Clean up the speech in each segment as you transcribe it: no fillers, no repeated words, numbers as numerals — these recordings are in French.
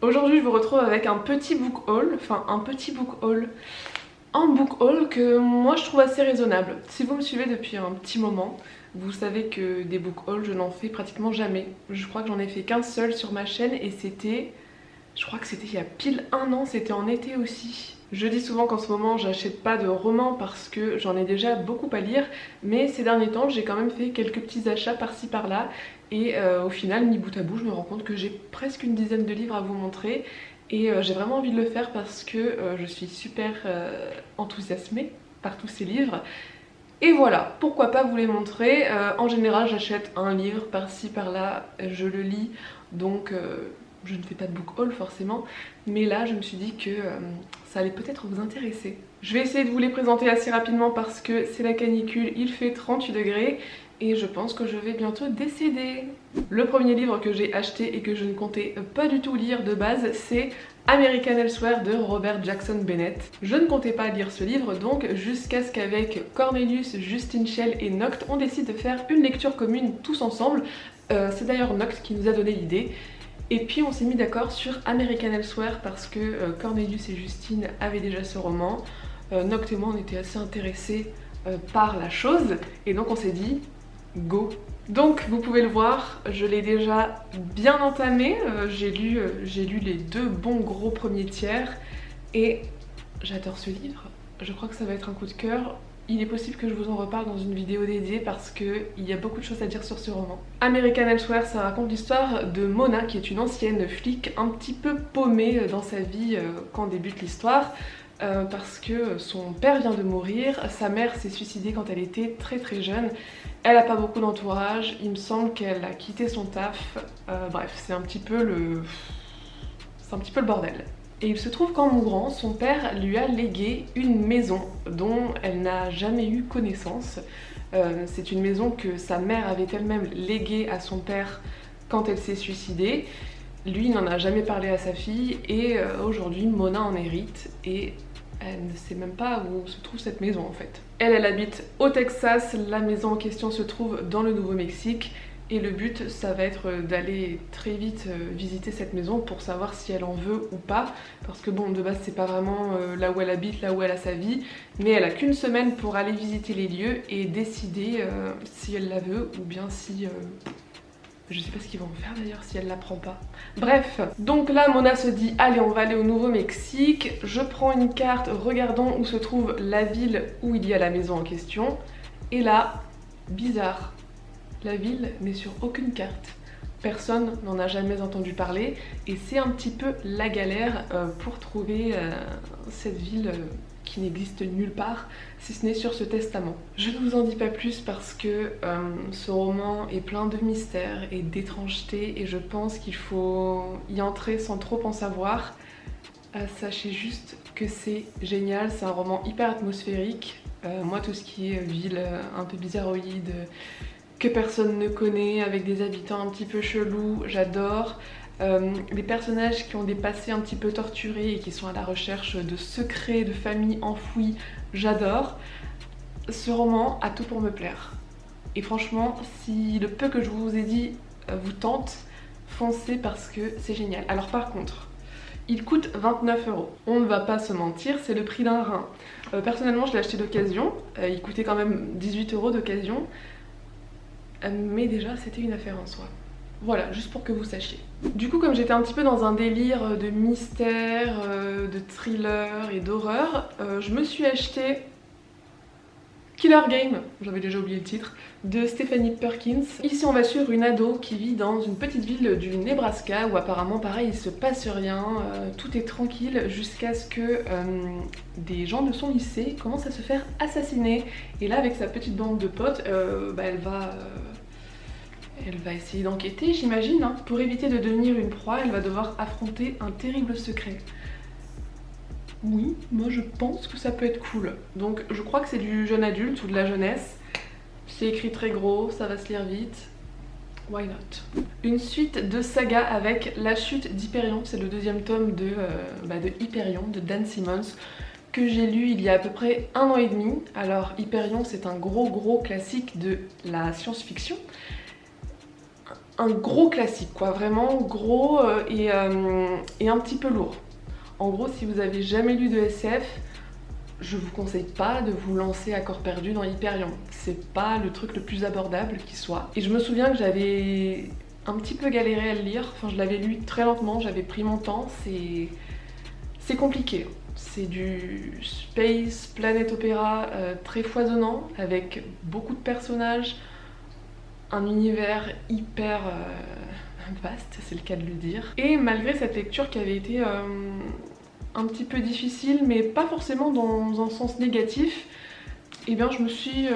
Aujourd'hui je vous retrouve avec un petit book haul, un book haul que moi je trouve assez raisonnable. Si vous me suivez depuis un petit moment, vous savez que des book hauls je n'en fais pratiquement jamais. Je crois que j'en ai fait qu'un seul sur ma chaîne et je crois que c'était il y a pile un an, c'était en été aussi. Je dis souvent qu'en ce moment j'achète pas de romans parce que j'en ai déjà beaucoup à lire, mais ces derniers temps j'ai quand même fait quelques petits achats par-ci par-là et au final, mis bout à bout, je me rends compte que j'ai presque une dizaine de livres à vous montrer et j'ai vraiment envie de le faire parce que je suis super enthousiasmée par tous ces livres. Et voilà, pourquoi pas vous les montrer. En général, j'achète un livre par-ci par-là, je le lis, donc je ne fais pas de book haul forcément, mais là je me suis dit que ça allait peut-être vous intéresser. Je vais essayer de vous les présenter assez rapidement parce que c'est la canicule, il fait 38 degrés et je pense que je vais bientôt décéder. Le premier livre que j'ai acheté et que je ne comptais pas du tout lire de base, c'est American Elsewhere de Robert Jackson Bennett. Je ne comptais pas lire ce livre donc jusqu'à ce qu'avec Cornelius, Justine Schell et Noct on décide de faire une lecture commune tous ensemble. C'est d'ailleurs Noct qui nous a donné l'idée. Et puis on s'est mis d'accord sur American Elsewhere parce que Cornelius et Justine avaient déjà ce roman. Noct et moi on était assez intéressés par la chose et donc on s'est dit go. Donc vous pouvez le voir, je l'ai déjà bien entamé, j'ai lu les deux bons gros premiers tiers et j'adore ce livre. Je crois que ça va être un coup de cœur. Il est possible que je vous en reparle dans une vidéo dédiée parce qu'il y a beaucoup de choses à dire sur ce roman. American Elsewhere, ça raconte l'histoire de Mona qui est une ancienne flic un petit peu paumée dans sa vie quand débute l'histoire. Parce que son père vient de mourir, sa mère s'est suicidée quand elle était très jeune, elle n'a pas beaucoup d'entourage, il me semble qu'elle a quitté son taf, bref c'est un petit peu le bordel. Et il se trouve qu'en mourant, son père lui a légué une maison dont elle n'a jamais eu connaissance. C'est une maison que sa mère avait elle-même léguée à son père quand elle s'est suicidée. Lui n'en a jamais parlé à sa fille et aujourd'hui Mona en hérite et elle ne sait même pas où se trouve cette maison en fait. Elle habite au Texas, la maison en question se trouve dans le Nouveau-Mexique et le but ça va être d'aller très vite visiter cette maison pour savoir si elle en veut ou pas parce que bon de base c'est pas vraiment là où elle habite, là où elle a sa vie mais elle a qu'une semaine pour aller visiter les lieux et décider si elle la veut ou bien si... je sais pas ce qu'ils vont en faire d'ailleurs si elle la prend pas. Bref, donc là Mona se dit allez on va aller au Nouveau-Mexique, je prends une carte, regardons où se trouve la ville où il y a la maison en question. Et là, bizarre, la ville n'est sur aucune carte. Personne n'en a jamais entendu parler et c'est un petit peu la galère pour trouver cette ville qui n'existe nulle part si ce n'est sur ce testament. Je ne vous en dis pas plus parce que ce roman est plein de mystères et d'étrangetés et je pense qu'il faut y entrer sans trop en savoir. Sachez juste que c'est génial, c'est un roman hyper atmosphérique. Moi tout ce qui est ville un peu bizarroïde, que personne ne connaît, avec des habitants un petit peu chelous, j'adore. Les personnages qui ont des passés un petit peu torturés et qui sont à la recherche de secrets, de familles enfouies, j'adore. Ce roman a tout pour me plaire. Et franchement, si le peu que je vous ai dit vous tente, foncez parce que c'est génial. Alors par contre, il coûte 29 €. On ne va pas se mentir, c'est le prix d'un rein. Personnellement, je l'ai acheté d'occasion. Il coûtait quand même 18 € d'occasion. Mais déjà, c'était une affaire en soi. Voilà, juste pour que vous sachiez. Du coup, comme j'étais un petit peu dans un délire de mystère, de thriller et d'horreur, je me suis acheté Killer Game, j'avais déjà oublié le titre, de Stephanie Perkins. Ici on va suivre une ado qui vit dans une petite ville du Nebraska où apparemment pareil il se passe rien, tout est tranquille jusqu'à ce que des gens de son lycée commencent à se faire assassiner. Et là avec sa petite bande de potes, elle va essayer d'enquêter j'imagine, hein. Pour éviter de devenir une proie, elle va devoir affronter un terrible secret. Oui, moi je pense que ça peut être cool. Donc je crois que c'est du jeune adulte ou de la jeunesse. C'est écrit très gros, ça va se lire vite. Why not? Une suite de saga avec La chute d'Hyperion, c'est le deuxième tome de Hyperion de Dan Simmons que j'ai lu il y a à peu près 1 an et demi. Alors Hyperion c'est un gros classique de la science-fiction. un gros classique quoi, vraiment gros et un petit peu lourd. En gros, si vous avez jamais lu de SF, je vous conseille pas de vous lancer à corps perdu dans Hyperion. C'est pas le truc le plus abordable qui soit. Et je me souviens que j'avais un petit peu galéré à le lire, enfin je l'avais lu très lentement, j'avais pris mon temps, c'est compliqué. C'est du space, planète opéra très foisonnant, avec beaucoup de personnages, un univers hyper vaste, c'est le cas de le dire. Et malgré cette lecture qui avait été un petit peu difficile, mais pas forcément dans un sens négatif, et bien je me suis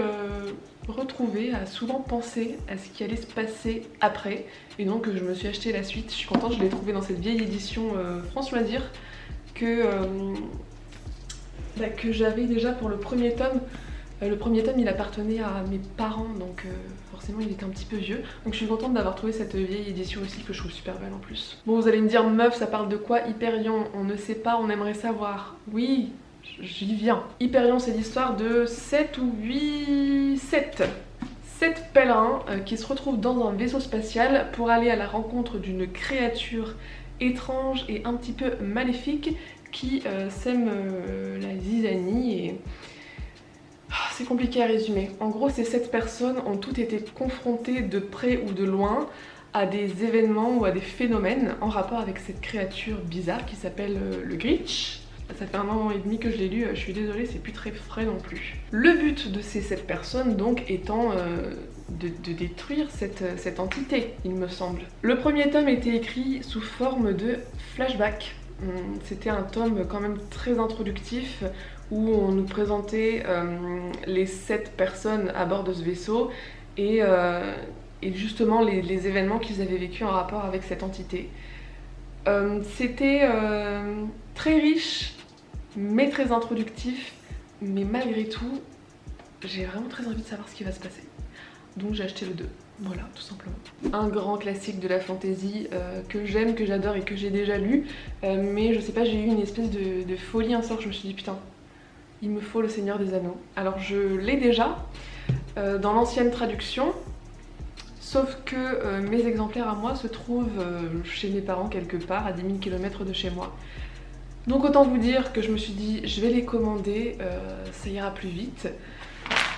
retrouvée à souvent penser à ce qui allait se passer après, et donc je me suis acheté la suite. Je suis contente, je l'ai trouvée dans cette vieille édition France Loisirs que j'avais déjà pour le premier tome. Le premier tome il appartenait à mes parents, donc forcément il était un petit peu vieux. Donc je suis contente d'avoir trouvé cette vieille édition aussi que je trouve super belle en plus. Bon, vous allez me dire, meuf, ça parle de quoi Hyperion? On ne sait pas, on aimerait savoir. Oui, j'y viens. Hyperion, c'est l'histoire de 7 pèlerins qui se retrouvent dans un vaisseau spatial pour aller à la rencontre d'une créature étrange et un petit peu maléfique qui sème la zizanie et... C'est compliqué à résumer. En gros, ces 7 personnes ont toutes été confrontées de près ou de loin à des événements ou à des phénomènes en rapport avec cette créature bizarre qui s'appelle le Gritch. Ça fait 1 an et demi que je l'ai lu, je suis désolée, c'est plus très frais non plus. Le but de ces 7 personnes donc étant de détruire cette entité, il me semble. Le premier tome était écrit sous forme de flashback. C'était un tome quand même très introductif où on nous présentait les 7 personnes à bord de ce vaisseau et justement les événements qu'ils avaient vécu en rapport avec cette entité. C'était très riche mais très introductif, mais malgré tout j'ai vraiment très envie de savoir ce qui va se passer. Donc j'ai acheté le 2. Voilà, tout simplement. Un grand classique de la fantasy que j'aime, que j'adore et que j'ai déjà lu, mais je sais pas, j'ai eu une espèce de folie un soir, je me suis dit putain, il me faut le Seigneur des Anneaux. Alors je l'ai déjà dans l'ancienne traduction, sauf que mes exemplaires à moi se trouvent chez mes parents quelque part à 10 000 km de chez moi. Donc autant vous dire que je me suis dit je vais les commander, ça ira plus vite.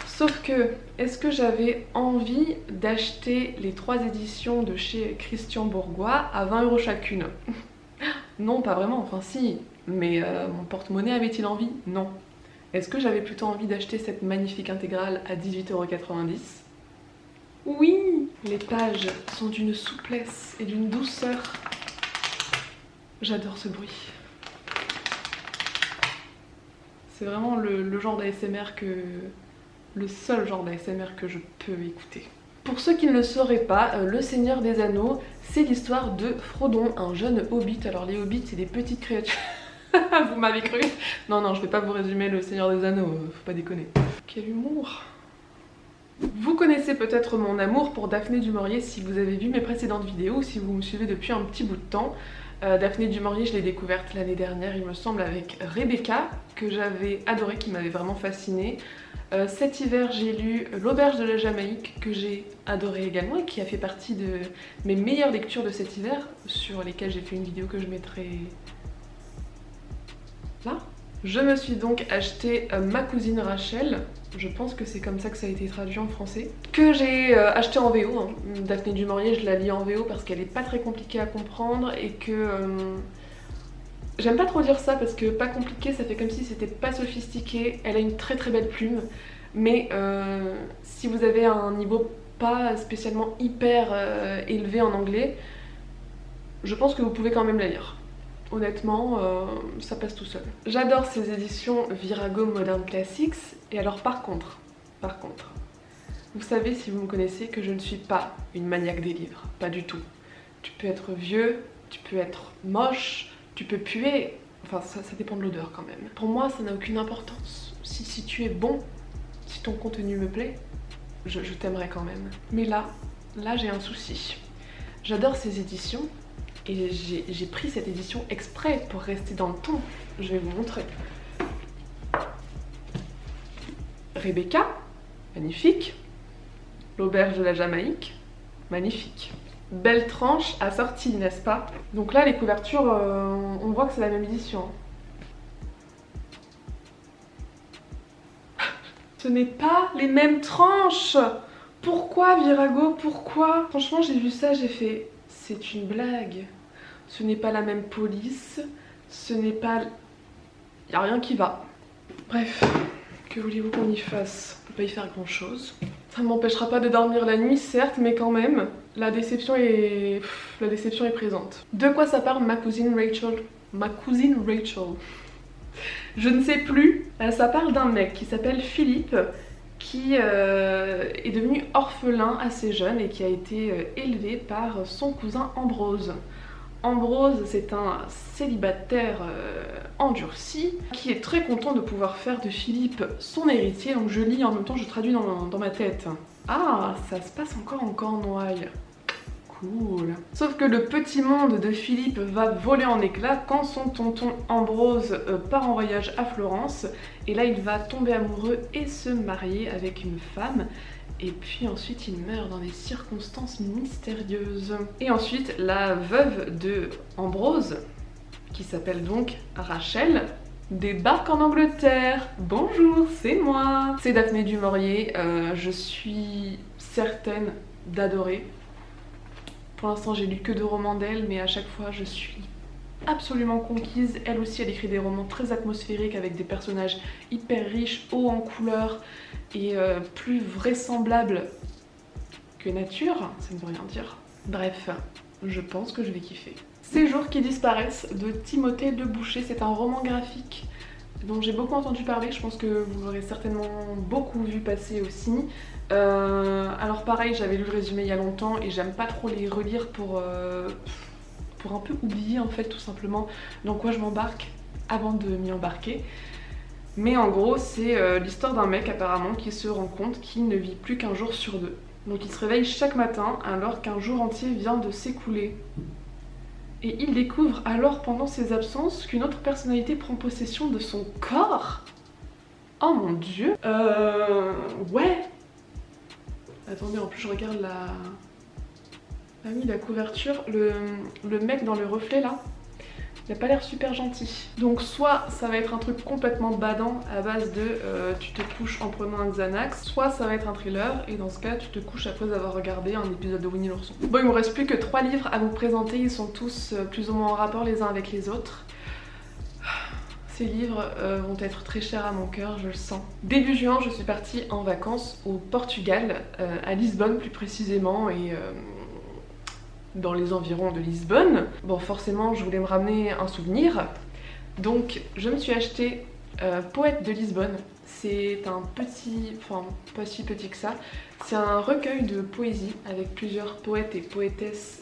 Sauf que, est-ce que j'avais envie d'acheter les 3 éditions de chez Christian Bourgois à 20 € chacune? Non, pas vraiment, enfin si, mais mon porte-monnaie avait-il envie? Non. Est-ce que j'avais plutôt envie d'acheter cette magnifique intégrale à 18,90 €? Oui! Les pages sont d'une souplesse et d'une douceur. J'adore ce bruit. C'est vraiment le genre d'ASMR que... le seul genre d'ASMR que je peux écouter. Pour ceux qui ne le sauraient pas, le Seigneur des Anneaux, c'est l'histoire de Frodon, un jeune hobbit. Alors les hobbits, c'est des petites créatures... Vous m'avez cru? Non, non, je vais pas vous résumer le Seigneur des Anneaux, faut pas déconner. Quel humour! Vous connaissez peut-être mon amour pour Daphné du Maurier si vous avez vu mes précédentes vidéos ou si vous me suivez depuis un petit bout de temps. Daphné du Maurier, je l'ai découverte l'année dernière, il me semble, avec Rebecca, que j'avais adoré, qui m'avait vraiment fascinée. Cet hiver, j'ai lu L'Auberge de la Jamaïque, que j'ai adoré également et qui a fait partie de mes meilleures lectures de cet hiver, sur lesquelles j'ai fait une vidéo que je mettrai là. Je me suis donc acheté Ma cousine Rachel, je pense que c'est comme ça que ça a été traduit en français, que j'ai acheté en VO. Hein. Daphné du Maurier, je la lis en VO parce qu'elle est pas très compliquée à comprendre et que... j'aime pas trop dire ça parce que pas compliqué, ça fait comme si c'était pas sophistiqué. Elle a une très très belle plume, mais si vous avez un niveau pas spécialement hyper élevé en anglais, je pense que vous pouvez quand même la lire. Honnêtement, ça passe tout seul. J'adore ces éditions Virago Modern Classics. Et alors par contre, vous savez si vous me connaissez que je ne suis pas une maniaque des livres, pas du tout. Tu peux être vieux, tu peux être moche, tu peux puer, enfin ça dépend de l'odeur quand même. Pour moi ça n'a aucune importance. Si tu es bon, si ton contenu me plaît, je t'aimerai quand même. Mais là j'ai un souci. J'adore ces éditions. Et j'ai pris cette édition exprès pour rester dans le ton. Je vais vous montrer. Rebecca, magnifique. L'Auberge de la Jamaïque, magnifique. belle tranche assortie, n'est-ce pas? Donc là les couvertures, on voit que c'est la même édition. Ce n'est pas les mêmes tranches. Pourquoi Virago? Pourquoi? Franchement j'ai vu ça, j'ai fait... C'est une blague. Ce n'est pas la même police. Ce n'est pas... Y a rien qui va. Bref, que voulez-vous qu'on y fasse? On peut pas y faire grand chose. Ça ne m'empêchera pas de dormir la nuit, certes, mais quand même, la déception est présente. De quoi ça parle ma cousine Rachel? Ma cousine Rachel. Je ne sais plus. Ça parle d'un mec qui s'appelle Philippe, qui est devenu orphelin assez jeune et qui a été élevé par son cousin Ambrose. Ambrose, c'est un célibataire endurci qui est très content de pouvoir faire de Philippe son héritier. Donc je lis en même temps, je traduis dans ma tête. Ah, ça se passe encore en Cornouailles. Cool. Sauf que le petit monde de Philippe va voler en éclats quand son tonton Ambrose part en voyage à Florence. Et là, il va tomber amoureux et se marier avec une femme. Et puis ensuite il meurt dans des circonstances mystérieuses. Et ensuite la veuve de Ambrose, qui s'appelle donc Rachel, débarque en Angleterre. Bonjour, c'est moi. C'est Daphné du Maurier. Je suis certaine d'adorer. Pour l'instant j'ai lu que 2 romans d'elle, mais à chaque fois je suis absolument conquise. Elle aussi elle écrit des romans très atmosphériques avec des personnages hyper riches, hauts en couleurs et plus vraisemblables que nature, ça ne veut rien dire. Bref, je pense que je vais kiffer. Ces jours qui disparaissent de Timothée Le Boucher, c'est un roman graphique dont j'ai beaucoup entendu parler, je pense que vous l'aurez certainement beaucoup vu passer aussi. Alors pareil, j'avais lu le résumé il y a longtemps et j'aime pas trop les relire pour un peu oublier en fait tout simplement dans quoi je m'embarque avant de m'y embarquer. Mais en gros c'est l'histoire d'un mec apparemment qui se rend compte qu'il ne vit plus qu'un jour sur 2. Donc il se réveille chaque matin alors qu'un jour entier vient de s'écouler. Et il découvre alors pendant ses absences qu'une autre personnalité prend possession de son corps. Oh mon dieu. Ouais. Attendez, en plus je regarde la... Ah oui, la couverture, le mec dans le reflet là, il a pas l'air super gentil. Donc soit ça va être un truc complètement badant à base de tu te couches en prenant un Xanax, soit ça va être un thriller et dans ce cas tu te couches après avoir regardé un épisode de Winnie l'ourson. Bon, il me reste plus que 3 livres à vous présenter, ils sont tous plus ou moins en rapport les uns avec les autres. Ces livres vont être très chers à mon cœur, je le sens. Début juin, je suis partie en vacances au Portugal, à Lisbonne plus précisément, et dans les environs de Lisbonne. Bon, forcément, je voulais me ramener un souvenir, donc je me suis acheté Poète de Lisbonne. C'est un petit, enfin pas si petit que ça, c'est un recueil de poésie avec plusieurs poètes et poétesses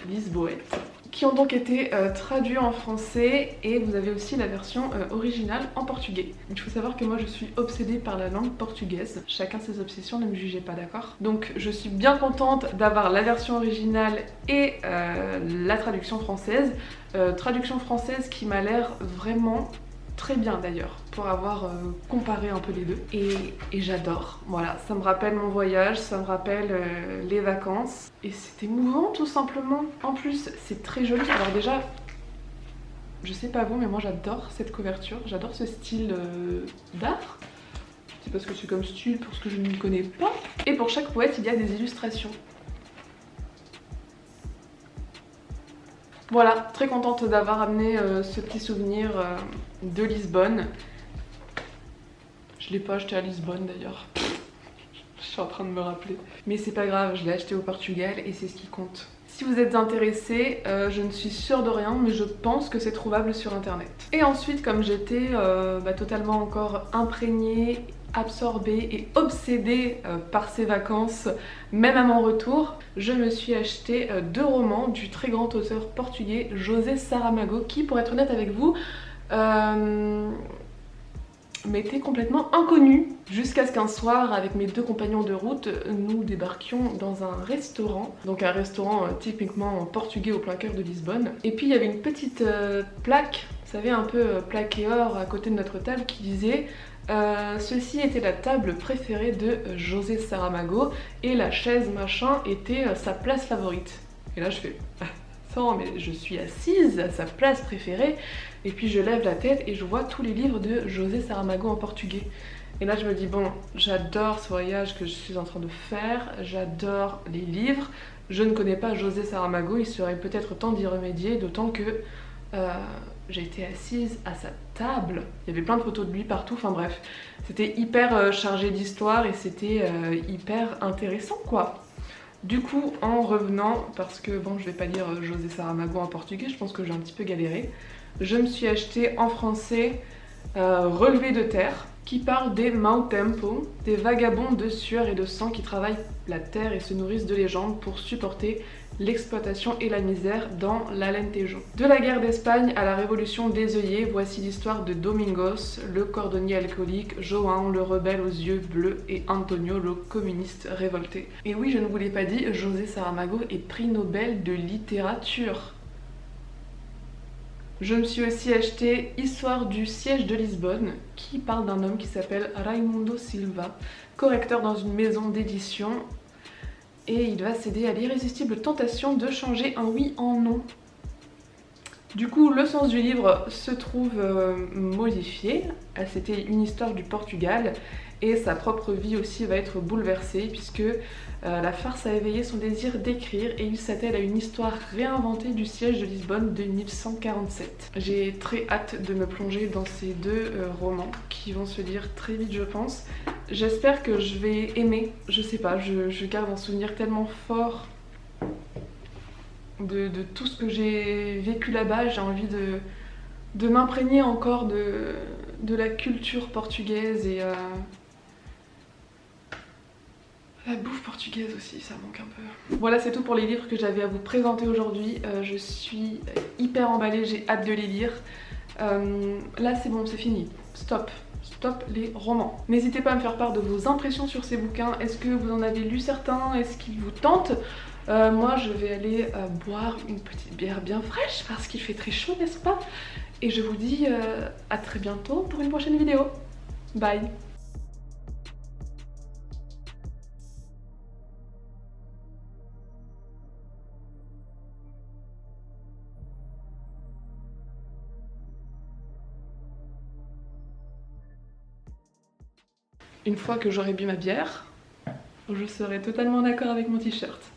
lisboètes qui ont donc été traduits en français, et vous avez aussi la version originale en portugais. Il faut savoir que moi je suis obsédée par la langue portugaise, chacun ses obsessions, ne me jugez pas, d'accord? Donc je suis bien contente d'avoir la version originale et la traduction française qui m'a l'air vraiment très bien d'ailleurs, pour avoir comparé un peu les deux, et j'adore. Voilà, ça me rappelle mon voyage, ça me rappelle les vacances, et c'est émouvant tout simplement. En plus c'est très joli. Alors déjà, je sais pas vous, mais moi j'adore cette couverture, j'adore ce style d'art. Je sais pas ce que c'est comme style pour ce que je ne connais pas. Et pour chaque poète il y a des illustrations. Voilà, très contente d'avoir amené ce petit souvenir de Lisbonne. Je l'ai pas acheté à Lisbonne d'ailleurs. Je suis en train de me rappeler. Mais c'est pas grave, je l'ai acheté au Portugal et c'est ce qui compte. Si vous êtes intéressés, je ne suis sûre de rien, mais je pense que c'est trouvable sur internet. Et ensuite, comme j'étais totalement encore imprégnée, absorbée et obsédée par ces vacances, même à mon retour, je me suis acheté 2 romans du très grand auteur portugais José Saramago, qui, pour être honnête avec vous, m'était complètement inconnu, jusqu'à ce qu'un soir, avec mes 2 compagnons de route, nous débarquions dans un restaurant, donc un restaurant typiquement portugais au plein cœur de Lisbonne. Et puis il y avait une petite plaque, vous savez, un peu plaqué or à côté de notre table, qui disait ceci était la table préférée de José Saramago et la chaise machin était sa place favorite. Et là je fais attends, mais je suis assise à sa place préférée, et puis je lève la tête et je vois tous les livres de José Saramago en portugais. Et là je me dis bon, j'adore ce voyage que je suis en train de faire, j'adore les livres, je ne connais pas José Saramago, il serait peut-être temps d'y remédier, d'autant que j'ai été assise à sa table, il y avait plein de photos de lui partout, enfin bref, c'était hyper chargé d'histoire et c'était hyper intéressant quoi. Du coup, en revenant, parce que bon, je vais pas lire José Saramago en portugais, je pense que j'ai un petit peu galéré, je me suis acheté en français Relevé de terre, qui parle des mau tempo, des vagabonds de sueur et de sang qui travaillent la terre et se nourrissent de légendes pour supporter l'exploitation et la misère dans l'Alentejo. De la guerre d'Espagne à la révolution des œillets, voici l'histoire de Domingos, le cordonnier alcoolique, João, le rebelle aux yeux bleus, et Antonio, le communiste révolté. Et oui, je ne vous l'ai pas dit, José Saramago est prix Nobel de littérature. Je me suis aussi acheté Histoire du siège de Lisbonne, qui parle d'un homme qui s'appelle Raimundo Silva, correcteur dans une maison d'édition, et il va céder à l'irrésistible tentation de changer un oui en non. Du coup, le sens du livre se trouve modifié. C'était une histoire du Portugal et sa propre vie aussi va être bouleversée puisque la farce a éveillé son désir d'écrire et il s'attelle à une histoire réinventée du siège de Lisbonne de 1147. J'ai très hâte de me plonger dans ces deux romans qui vont se lire très vite je pense. J'espère que je vais aimer, je sais pas, je garde un souvenir tellement fort de tout ce que j'ai vécu là-bas, j'ai envie de m'imprégner encore de la culture portugaise et la bouffe portugaise aussi, ça manque un peu. Voilà, c'est tout pour les livres que j'avais à vous présenter aujourd'hui. Je suis hyper emballée, j'ai hâte de les lire. Là c'est bon, c'est fini, stop. Stop les romans. N'hésitez pas à me faire part de vos impressions sur ces bouquins. Est-ce que vous en avez lu certains? Est-ce qu'ils vous tentent? Moi je vais aller boire une petite bière bien fraîche parce qu'il fait très chaud, n'est-ce pas? Et je vous dis à très bientôt pour une prochaine vidéo. Bye! Une fois que j'aurai bu ma bière, je serai totalement d'accord avec mon t-shirt.